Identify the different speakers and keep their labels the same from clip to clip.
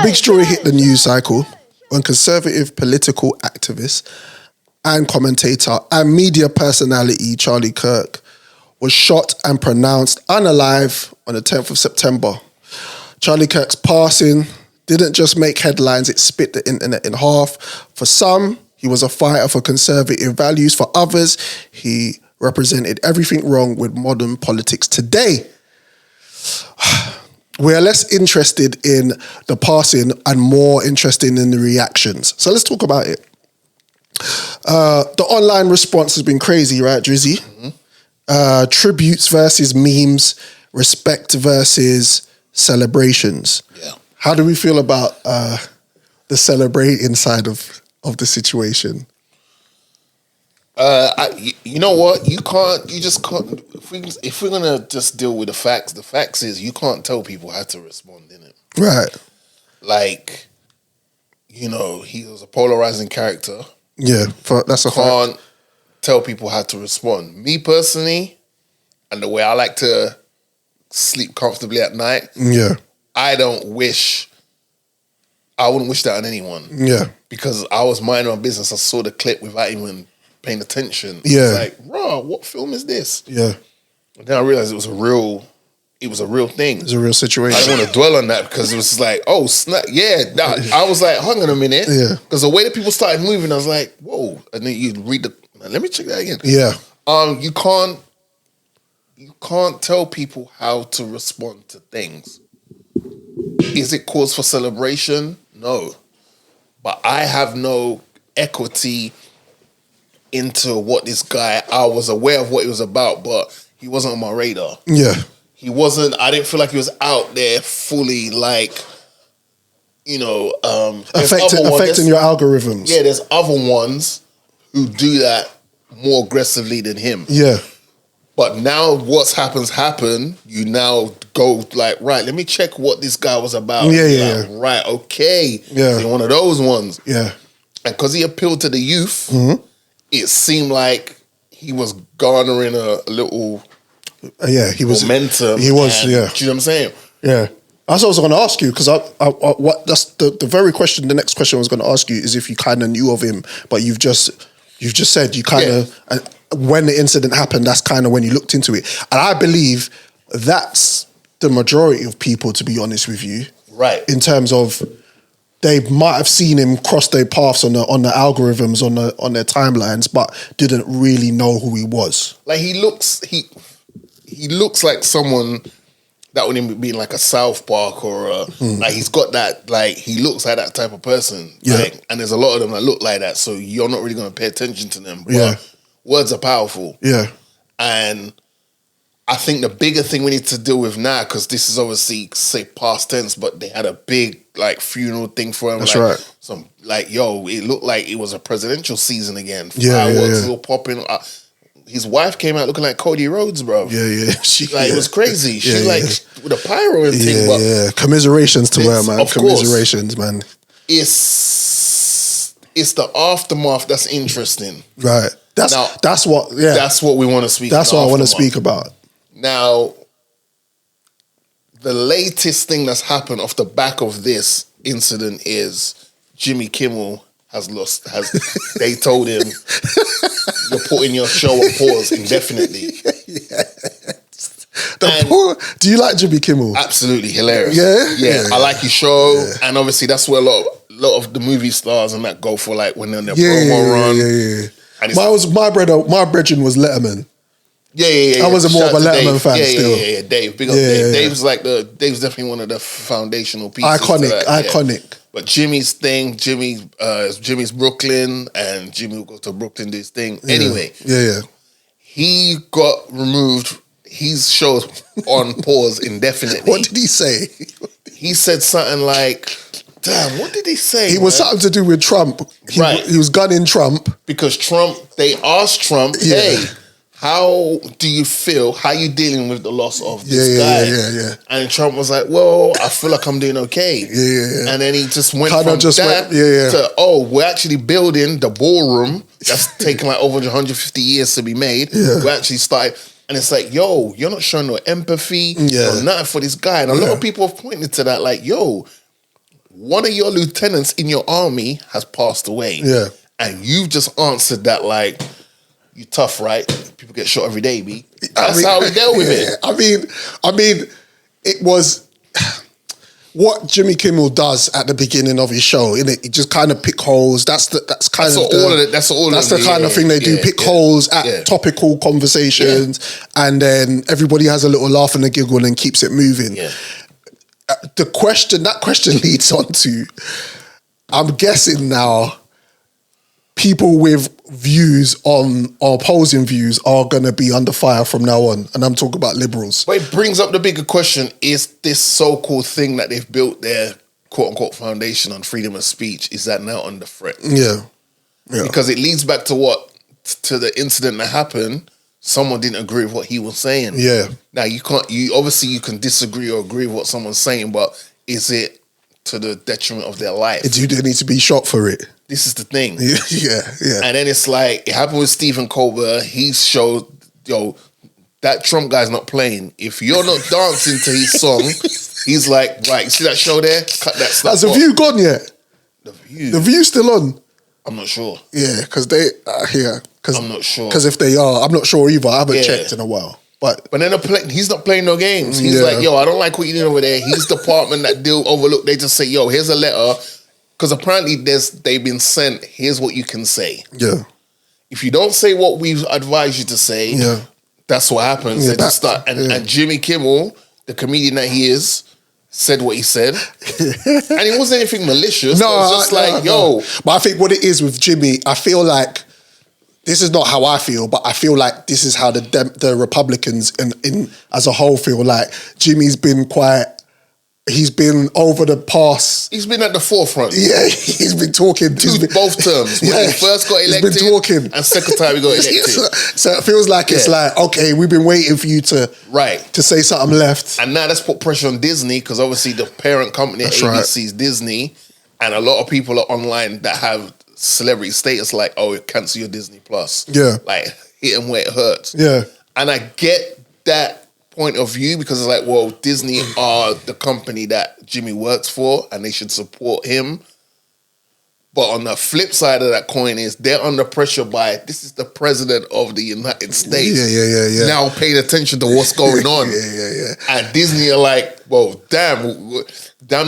Speaker 1: big story hit the news cycle when conservative political activist and commentator and media personality Charlie Kirk was shot and pronounced unalive on the 10th of September. Charlie Kirk's passing didn't just make headlines, it split the internet in half. For some, he was a fighter for conservative values. For others, he represented everything wrong with modern politics today. We're less interested in the passing and more interested in the reactions. So let's talk about it. The online response has been crazy, right, Drizzy? Mm-hmm. Tributes versus memes, respect versus celebrations.
Speaker 2: Yeah.
Speaker 1: How do we feel about the celebrating side of the situation?
Speaker 2: You know what? You just can't. If we're gonna just deal with the facts is you can't tell people how to respond, innit?
Speaker 1: Right.
Speaker 2: Like, he was a polarizing character.
Speaker 1: Yeah, that's a
Speaker 2: can't
Speaker 1: fact.
Speaker 2: Tell people how to respond. Me personally, and the way I like to sleep comfortably at night.
Speaker 1: Yeah.
Speaker 2: I wouldn't wish that on anyone.
Speaker 1: Yeah.
Speaker 2: Because I was minding my business. I saw the clip without even paying attention.
Speaker 1: Yeah.
Speaker 2: It's like, bro, what film is this?
Speaker 1: Yeah.
Speaker 2: And then I realized it was a real thing.
Speaker 1: It's a real situation.
Speaker 2: I didn't want to dwell on that because it was like, oh, snap. Yeah. I was like, hang on a minute.
Speaker 1: Yeah.
Speaker 2: Because the way that people started moving, I was like, whoa. And then you read let me check that again.
Speaker 1: Yeah.
Speaker 2: You can't tell people how to respond to things. Is it cause for celebration? No. But I have no equity into what this guy, I was aware of what he was about, but he wasn't on my radar.
Speaker 1: Yeah.
Speaker 2: He wasn't, I didn't feel like he was out there fully like,
Speaker 1: affecting your algorithms.
Speaker 2: Yeah, there's other ones who do that more aggressively than him.
Speaker 1: Yeah.
Speaker 2: But now what's happened, you now go like, right, let me check what this guy was about.
Speaker 1: Yeah.
Speaker 2: Right, okay.
Speaker 1: Yeah.
Speaker 2: So one of those ones.
Speaker 1: Yeah.
Speaker 2: And because he appealed to the youth, it seemed like he was garnering a little
Speaker 1: he was
Speaker 2: momentum.
Speaker 1: He was,
Speaker 2: and,
Speaker 1: yeah.
Speaker 2: Do you know what I'm saying?
Speaker 1: Yeah. That's what I was going to ask you, because that's the very question. The next question I was going to ask you is if you kind of knew of him, but you've just said you kind of when the incident happened, that's kind of when you looked into it, and I believe that's the majority of people, to be honest with you,
Speaker 2: right?
Speaker 1: In terms of they might have seen him cross their paths on the algorithms on their timelines, but didn't really know who he was.
Speaker 2: Like he looks like someone that would be like a South Park or like he's got that, like he looks like that type of person.
Speaker 1: Yeah.
Speaker 2: Like, and there's a lot of them that look like that, so you're not really going to pay attention to them. But words are powerful.
Speaker 1: Yeah.
Speaker 2: And I think the bigger thing we need to deal with now, because this is obviously, say, past tense, but they had a big like funeral thing for him.
Speaker 1: That's
Speaker 2: like,
Speaker 1: right.
Speaker 2: Some it looked like it was a presidential season again.
Speaker 1: Yeah,
Speaker 2: Fireworks all popping. His wife came out looking like Cody Rhodes, bro.
Speaker 1: Yeah.
Speaker 2: It was crazy. She's like with a pyro and thing. But
Speaker 1: yeah. Commiserations to her, man. Commiserations, man.
Speaker 2: It's the aftermath that's interesting.
Speaker 1: Right. That's what
Speaker 2: we want to speak about.
Speaker 1: That's what I want to speak about.
Speaker 2: Now, the latest thing that's happened off the back of this incident is Jimmy Kimmel they told him, you're putting your show on pause indefinitely.
Speaker 1: Do you like Jimmy Kimmel?
Speaker 2: Absolutely hilarious.
Speaker 1: Yeah.
Speaker 2: I like his show, and obviously that's where a lot of the movie stars and that go for, like when they're on their promo run.
Speaker 1: Yeah. My brethren was Letterman.
Speaker 2: Yeah.
Speaker 1: I was more of a Letterman fan still.
Speaker 2: Yeah. Dave, big up Dave. Dave's definitely one of the foundational pieces.
Speaker 1: Iconic.
Speaker 2: But Jimmy's thing, Jimmy's Brooklyn, and Jimmy will go to Brooklyn, do his thing. Anyway, he got removed. His show's on pause indefinitely.
Speaker 1: What did he say?
Speaker 2: He said something like, damn, what did he say?
Speaker 1: It was something to do with Trump. He was gunning Trump.
Speaker 2: Because they asked Trump, hey, how do you feel? How are you dealing with the loss of this guy?
Speaker 1: Yeah.
Speaker 2: And Trump was like, well, I feel like I'm doing okay.
Speaker 1: Yeah.
Speaker 2: And then he just went to, we're actually building the ballroom that's taken like over 150 years to be made. Yeah. We actually started, and it's like, yo, you're not showing no empathy or nothing for this guy. And a lot of people have pointed to that, like, yo, one of your lieutenants in your army has passed away.
Speaker 1: Yeah.
Speaker 2: And you've just answered that like, you tough, right? People get shot every day, B. That's how we dealt with it.
Speaker 1: I mean, it was what Jimmy Kimmel does at the beginning of his show, innit? He just kind of pick holes. That's the kind of thing they do. Pick holes at topical conversations, and then everybody has a little laugh and a giggle and keeps it moving.
Speaker 2: Yeah.
Speaker 1: That question leads on to, I'm guessing now, people with views on or opposing views are going to be under fire from now on. And I'm talking about liberals.
Speaker 2: But it brings up the bigger question, is this so-called thing that they've built their quote-unquote foundation on freedom of speech, is that now under threat?
Speaker 1: Yeah.
Speaker 2: Because it leads back to to the incident that happened. Someone didn't agree with what he was saying.
Speaker 1: Yeah.
Speaker 2: Now, you can disagree or agree with what someone's saying, but is it to the detriment of their life?
Speaker 1: Do they need to be shot for it?
Speaker 2: This is the thing.
Speaker 1: Yeah.
Speaker 2: And then it's like, it happened with Stephen Colbert. He showed, that Trump guy's not playing. If you're not dancing to his song, he's like, right, you see that show there? Cut that stuff.
Speaker 1: Has The View gone yet?
Speaker 2: The View?
Speaker 1: The View's still on?
Speaker 2: I'm not sure.
Speaker 1: Yeah, because they,
Speaker 2: I'm not sure.
Speaker 1: Because if they are, I'm not sure either. I haven't checked in a while. But
Speaker 2: then he's not playing no games. He's like, I don't like what you're doing over there. His department that overlook, they just say, here's a letter. Because apparently they've been sent, here's what you can say.
Speaker 1: Yeah.
Speaker 2: If you don't say what we've advised you to say, that's what happens. They just start. And Jimmy Kimmel, the comedian that he is, said what he said. And it wasn't anything malicious. No, it was just yo.
Speaker 1: But I think what it is with Jimmy, I feel like, this is not how I feel, but I feel like this is how the Republicans in as a whole feel. Like Jimmy's been he's been over the past.
Speaker 2: He's been at the forefront.
Speaker 1: Yeah, he's been talking.
Speaker 2: Both terms. When he first got elected,
Speaker 1: he's been talking.
Speaker 2: And second time he got elected.
Speaker 1: So it feels like it's like, okay, we've been waiting for you to say something left.
Speaker 2: And now that's put pressure on Disney, because obviously the parent company at ABC is Disney, and a lot of people are online that have celebrity status, like, cancel your Disney Plus.
Speaker 1: Yeah.
Speaker 2: Like, hit them where it hurts.
Speaker 1: Yeah.
Speaker 2: And I get that point of view, because it's like, well, Disney are the company that Jimmy works for and they should support him. But on the flip side of that coin is they're under pressure by, this is the president of the United States.
Speaker 1: Yeah.
Speaker 2: Now paying attention to what's going on.
Speaker 1: Yeah.
Speaker 2: And Disney are like, well, damned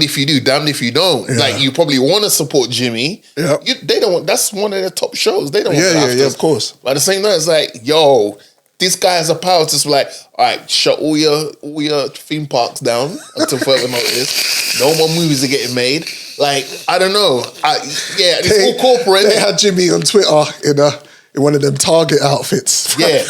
Speaker 2: if you do, damned if you don't.
Speaker 1: Yeah.
Speaker 2: Like, you probably want to support Jimmy.
Speaker 1: Yeah.
Speaker 2: They don't want, that's one of their top shows. They don't want to.
Speaker 1: Yeah, of course.
Speaker 2: But at the same time, it's like, this guy has a power to be like, all right, shut all your theme parks down until further notice. No more movies are getting made. Like, I don't know. It's all corporate.
Speaker 1: They had Jimmy on Twitter in one of them Target outfits.
Speaker 2: Yeah.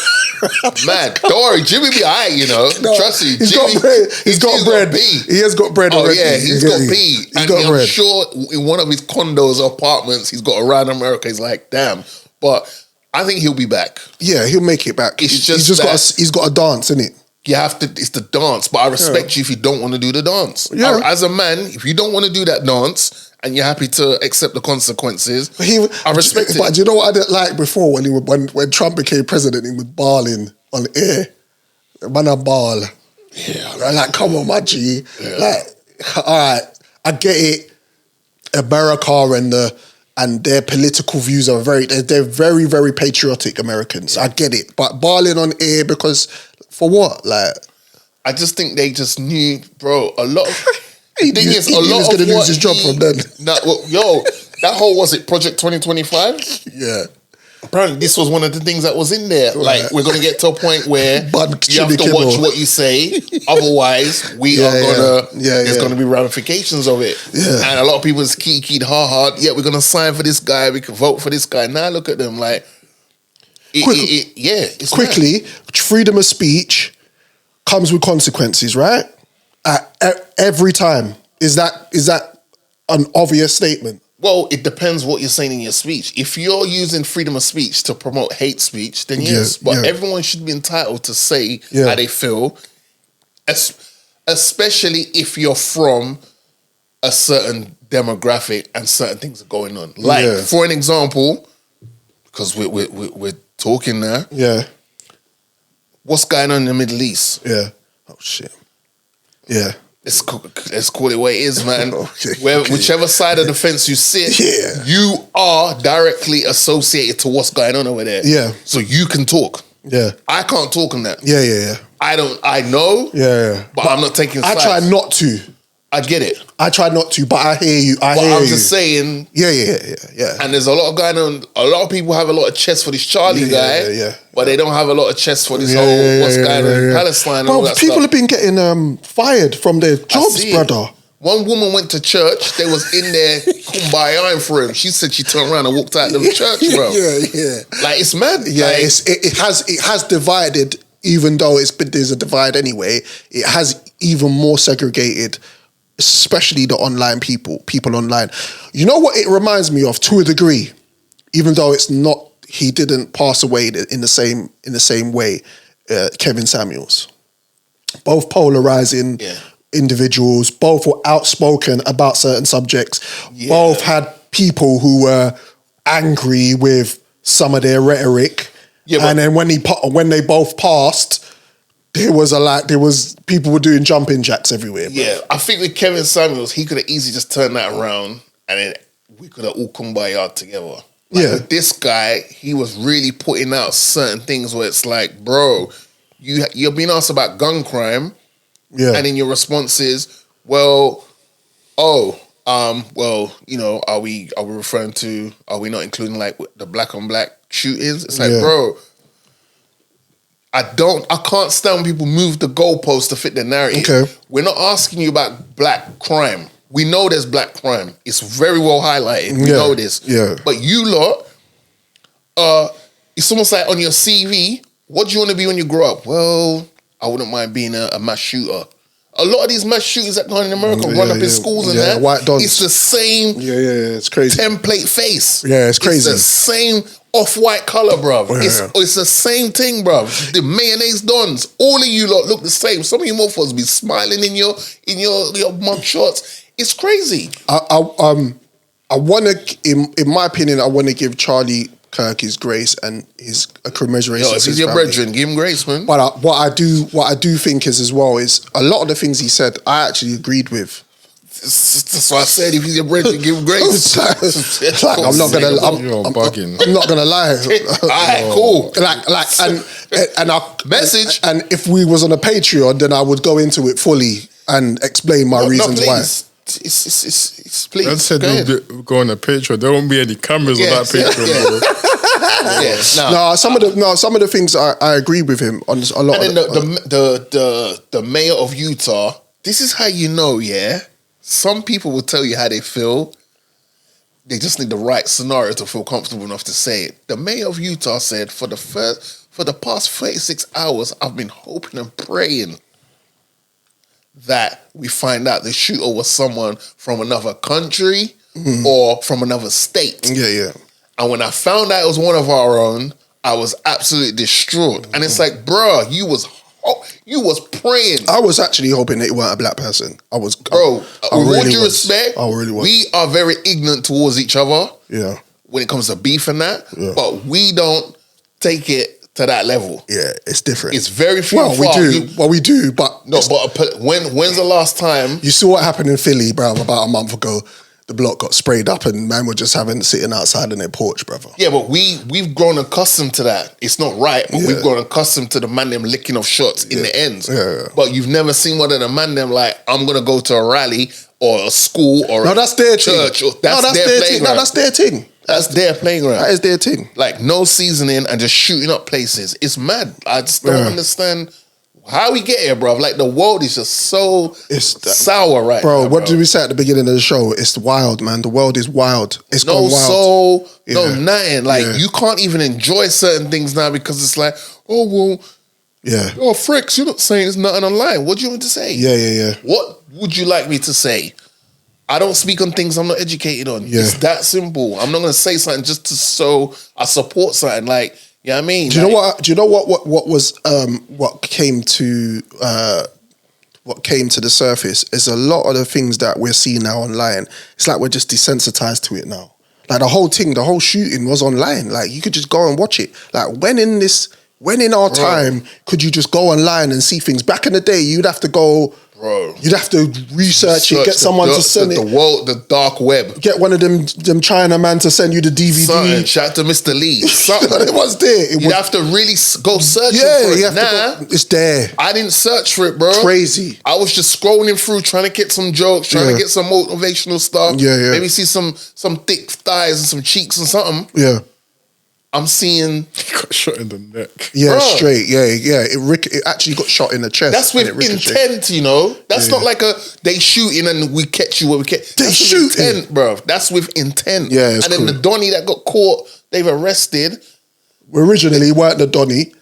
Speaker 2: Man, don't worry, Jimmy be all right, No, trust me.
Speaker 1: He's got bread. He has got bread already.
Speaker 2: Oh, yeah, he's got B. And I'm sure in one of his condos or apartments he's got around America, he's like, damn. But I think he'll be back. Yeah,
Speaker 1: he'll make it back. He's got a dance, innit?
Speaker 2: You have to, it's the dance, but I respect you if you don't want to do the dance.
Speaker 1: Yeah.
Speaker 2: As a man, if you don't want to do that dance and you're happy to accept the consequences, I respect it.
Speaker 1: But do you know what I didn't like before when Trump became president, he was balling on air. Man, I ball.
Speaker 2: Yeah.
Speaker 1: Like, come on, my G. Yeah. Like, all right, I get it. America and their political views are they're very, very patriotic Americans. I get it. But balling on air because, for what? Like,
Speaker 2: I just think they just knew, bro, a lot of...
Speaker 1: he was going to lose his job from then.
Speaker 2: That whole, was it Project 2025?
Speaker 1: Yeah.
Speaker 2: Apparently this was one of the things that was in there. Right. Like, we're going to get to a point where you have to watch what you say. Otherwise, there's going to be ramifications of it.
Speaker 1: Yeah.
Speaker 2: And a lot of people is keyed hard. Yeah, we're going to sign for this guy. We can vote for this guy. Now look at them like...
Speaker 1: Quickly, freedom of speech comes with consequences, right? Every time. Is that an obvious statement?
Speaker 2: Well, it depends what you're saying in your speech. If you're using freedom of speech to promote hate speech, then yes. But everyone should be entitled to say how they feel, especially if you're from a certain demographic and certain things are going on. Like, for an example, because we're talking now.
Speaker 1: Yeah.
Speaker 2: What's going on in the Middle East?
Speaker 1: Yeah. Oh, shit. Yeah.
Speaker 2: let's call it what it is, man.
Speaker 1: Okay.
Speaker 2: Whichever side of the fence you sit, you are directly associated to what's going on over there.
Speaker 1: Yeah.
Speaker 2: So you can talk.
Speaker 1: Yeah.
Speaker 2: I can't talk on that.
Speaker 1: Yeah.
Speaker 2: I know.
Speaker 1: Yeah.
Speaker 2: But I'm not taking sides.
Speaker 1: I try not to.
Speaker 2: I get it.
Speaker 1: I try not to, but I hear you.
Speaker 2: I'm just saying.
Speaker 1: Yeah.
Speaker 2: And there's a lot of going on. A lot of people have a lot of chest for this Charlie guy.
Speaker 1: Yeah.
Speaker 2: But they don't have a lot of chest for this whole what's going on in Palestine and all that
Speaker 1: people
Speaker 2: stuff.
Speaker 1: have been getting fired from their jobs, brother.
Speaker 2: One woman went to church. They was in there kumbayaing for him. She said she turned around and walked out of the church, bro.
Speaker 1: Yeah.
Speaker 2: Like, it's mad.
Speaker 1: Yeah,
Speaker 2: like,
Speaker 1: it has divided. Even though there's a divide anyway, it has even more segregated, especially the online people online. You know what it reminds me of to a degree, even though it's not. He didn't pass away in the same way. Kevin Samuels, both polarizing individuals, both were outspoken about certain subjects, both had people who were angry with some of their rhetoric. Yeah, and then when they both passed, there was people were doing jumping jacks everywhere. Bro.
Speaker 2: Yeah, I think with Kevin Samuels, he could have easily just turned that around, and then we could have all kumbaya together. Like, with this guy, he was really putting out certain things where it's like, bro, you're being asked about gun crime, and then your response is, well, you know, are we referring to? Are we not including like the black on black shootings? It's like, bro, I can't stand when people move the goalpost to fit the narrative. Okay. We're not asking you about black crime. We know there's black crime. It's very well highlighted. We know this. Yeah. But you lot, it's almost like on your CV, what do you want to be when you grow up? Well, I wouldn't mind being a mass shooter. A lot of these mass shootings that go on in America run up in schools and that. White dons. It's the same
Speaker 1: it's crazy.
Speaker 2: template face.
Speaker 1: Yeah, it's crazy.
Speaker 2: It's the same off-white colour, bruv. It's the same thing, bruv. The mayonnaise dons. All of you lot look the same. Some of you motherfuckers be smiling in your mug shots. It's crazy.
Speaker 1: I want to, in my opinion, I want to give Charlie Kirk his grace and his commiseration.
Speaker 2: Yo, if he's your brethren, give him grace, man.
Speaker 1: But what I do think is as well is a lot of the things he said I actually agreed with.
Speaker 2: That's why I said if he's your brethren, give him grace.
Speaker 1: I'm not gonna lie.
Speaker 2: Alright, cool.
Speaker 1: And our
Speaker 2: message.
Speaker 1: And if we was on a Patreon, then I would go into it fully and explain my reasons why.
Speaker 2: It's please.
Speaker 3: I said go on a Patreon. There won't be any cameras on that Patreon, bro.
Speaker 1: Some of the things I agree with him on a lot.
Speaker 2: And then the mayor of Utah. This is how you know, some people will tell you how they feel. They just need the right scenario to feel comfortable enough to say it. The mayor of Utah said, for the past 36 hours, I've been hoping and praying that we find out the shooter was someone from another country or from another state.
Speaker 1: Yeah.
Speaker 2: And when I found out it was one of our own, I was absolutely distraught. And it's like, bruh, you was praying.
Speaker 1: I was actually hoping that it weren't a black person.
Speaker 2: With all due respect,
Speaker 1: I really was.
Speaker 2: We are very ignorant towards each other.
Speaker 1: Yeah.
Speaker 2: When it comes to beef and that. Yeah. But we don't take it to that level.
Speaker 1: Yeah, it's different.
Speaker 2: It's very few.
Speaker 1: We do, but
Speaker 2: when's the last time
Speaker 1: you saw what happened in Philly, bruv, about a month ago? The block got sprayed up and man were just sitting outside on their porch, brother.
Speaker 2: Yeah, but we've grown accustomed to that. It's not right, but we've grown accustomed to the man them licking off shots in the ends. Yeah. But you've never seen one of the man them like, I'm gonna go to a rally or a school or
Speaker 1: that's their
Speaker 2: church.
Speaker 1: Thing. That's their thing. No, that's their thing.
Speaker 2: That's their playground.
Speaker 1: That is their thing.
Speaker 2: Like no seasoning and just shooting up places. It's mad. I just don't understand how we get here, bro. Like the world is just so sour right now.
Speaker 1: What did we say at the beginning of the show? It's wild, man. The world is wild. It's
Speaker 2: no
Speaker 1: gone wild.
Speaker 2: soul, no nothing. Like you can't even enjoy certain things now because it's like, Fricks, you're not saying there's nothing online. What do you want me to say?
Speaker 1: Yeah.
Speaker 2: What would you like me to say? I don't speak on things I'm not educated on. Yeah. It's that simple. I'm not going to say something just to so I support something. Like, you know what I mean?
Speaker 1: Do you know what? Do you know what was what came to the surface is a lot of the things that we're seeing now online. It's like we're just desensitized to it now. Like the whole shooting was online. Like you could just go and watch it. Like when in our time could you just go online and see things? Back in the day, you'd have to go
Speaker 2: Bro.
Speaker 1: You'd have to research it, get someone to send it.
Speaker 2: The dark web.
Speaker 1: Get one of them China man to send you the DVD.
Speaker 2: Something. Shout out to Mr. Lee. Something.
Speaker 1: It was there.
Speaker 2: You'd have to really go searching for it.
Speaker 1: It's there.
Speaker 2: I didn't search for it, bro.
Speaker 1: Crazy.
Speaker 2: I was just scrolling through, trying to get some jokes, trying to get some motivational stuff.
Speaker 1: Yeah.
Speaker 2: Maybe see some thick thighs and some cheeks and something.
Speaker 1: Yeah.
Speaker 2: I'm seeing...
Speaker 3: Got shot in the neck.
Speaker 1: Yeah,
Speaker 2: Bro.
Speaker 1: straight. Yeah. It actually got shot in the chest.
Speaker 2: That's with intent, you know. That's not like they shooting and we catch you where we catch.
Speaker 1: They shooting,
Speaker 2: intent, bro. That's with intent.
Speaker 1: Yeah,
Speaker 2: and then the Donny that got caught, they've arrested.
Speaker 1: Originally, weren't the Donny.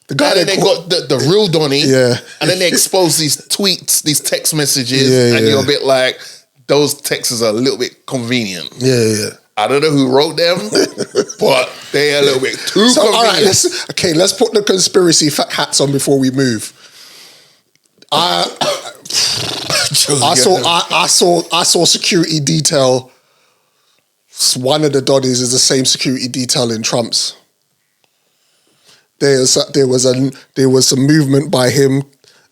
Speaker 1: The guy
Speaker 2: and then they got the real Donny.
Speaker 1: Yeah.
Speaker 2: And then they expose these tweets, these text messages,
Speaker 1: Yeah,
Speaker 2: and
Speaker 1: yeah.
Speaker 2: you're a bit like, those texts are a little bit convenient.
Speaker 1: Yeah.
Speaker 2: I don't know who wrote them, but they're a little bit too convenient.
Speaker 1: All right, let's put the conspiracy hats on before we move. I saw security detail. One of the Donnies is the same security detail in Trump's. There was some movement by him.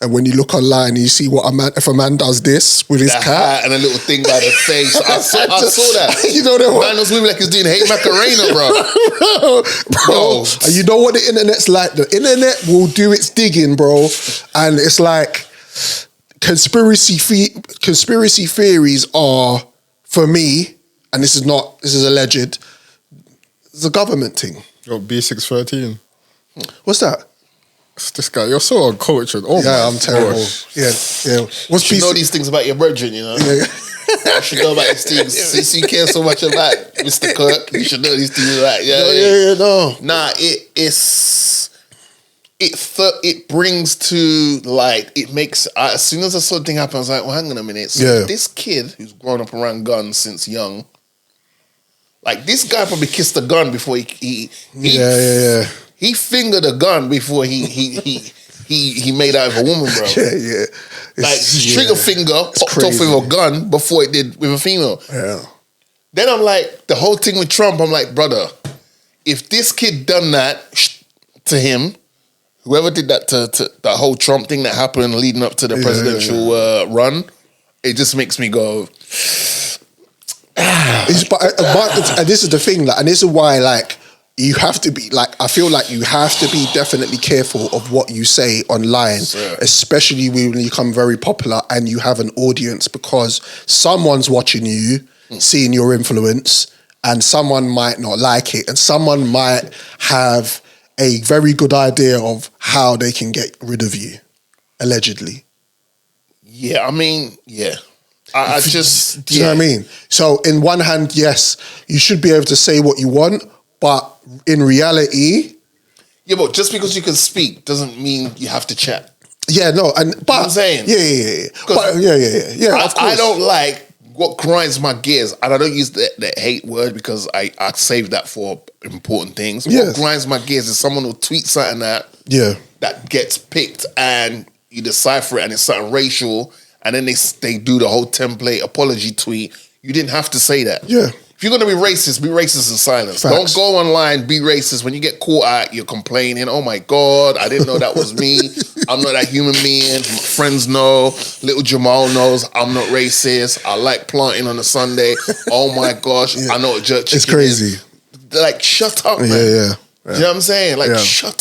Speaker 1: And when you look online, you see if a man does this with his cat
Speaker 2: and a little thing by the face. I saw that.
Speaker 1: You know that
Speaker 2: man was moving like he's doing hate Macarena, bro.
Speaker 1: bro. And you know what the internet's like? The internet will do its digging, bro. And it's like conspiracy theories are, for me, and this is alleged, it's a government thing.
Speaker 3: Yo, B613.
Speaker 1: What's that?
Speaker 3: This guy, you're so uncultured. Oh
Speaker 1: yeah,
Speaker 3: my
Speaker 1: I'm terrible.
Speaker 3: gosh.
Speaker 1: Yeah.
Speaker 2: You should know these things about your brethren, you know?
Speaker 1: Yeah.
Speaker 2: You should know about these things. Since you care so much about Mr. Kirk, you should know these things about
Speaker 1: no.
Speaker 2: Nah, it brings to light, it makes, as soon as I saw the thing happen, I was like, well, hang on a minute. So this kid who's grown up around guns since young, like this guy probably kissed a gun before he fingered a gun before he made out of a woman, bro.
Speaker 1: Yeah.
Speaker 2: Like his trigger finger popped off with a gun before it did with a female.
Speaker 1: Yeah.
Speaker 2: Then I'm like, the whole thing with Trump, I'm like, brother, if this kid done that to him, whoever did that to that whole Trump thing that happened leading up to the presidential run, it just makes me go.
Speaker 1: But and this is the thing, and this is why, you have to be I feel like you have to be definitely careful of what you say online, especially when you become very popular and you have an audience, because someone's watching you, seeing your influence, and someone might not like it, and someone might have a very good idea of how they can get rid of you, allegedly.
Speaker 2: Yeah, I mean, yeah. I just...
Speaker 1: Do you know what I mean? So in one hand, yes, you should be able to say what you want, but in reality...
Speaker 2: Yeah, but just because you can speak doesn't mean you have to chat.
Speaker 1: Yeah, no, but...
Speaker 2: You know what I'm saying?
Speaker 1: Yeah. But, yeah, of course.
Speaker 2: I don't like what grinds my gears, and I don't use the hate word because I save that for important things.
Speaker 1: Yes.
Speaker 2: What grinds my gears is someone will tweet something that gets picked and you decipher it and it's something racial, and then they do the whole template apology tweet. You didn't have to say that.
Speaker 1: Yeah.
Speaker 2: If you're going to be racist in silence.
Speaker 1: Facts.
Speaker 2: Don't go online, be racist. When you get caught out, you're complaining, oh my God, I didn't know that was me. I'm not that human being. My friends know. Little Jamal knows I'm not racist. I like planting on a Sunday. Oh my gosh, I know what jerk chicken
Speaker 1: It's crazy.
Speaker 2: is. Like, shut up, man.
Speaker 1: Yeah.
Speaker 2: Do you know what I'm saying? Like, shut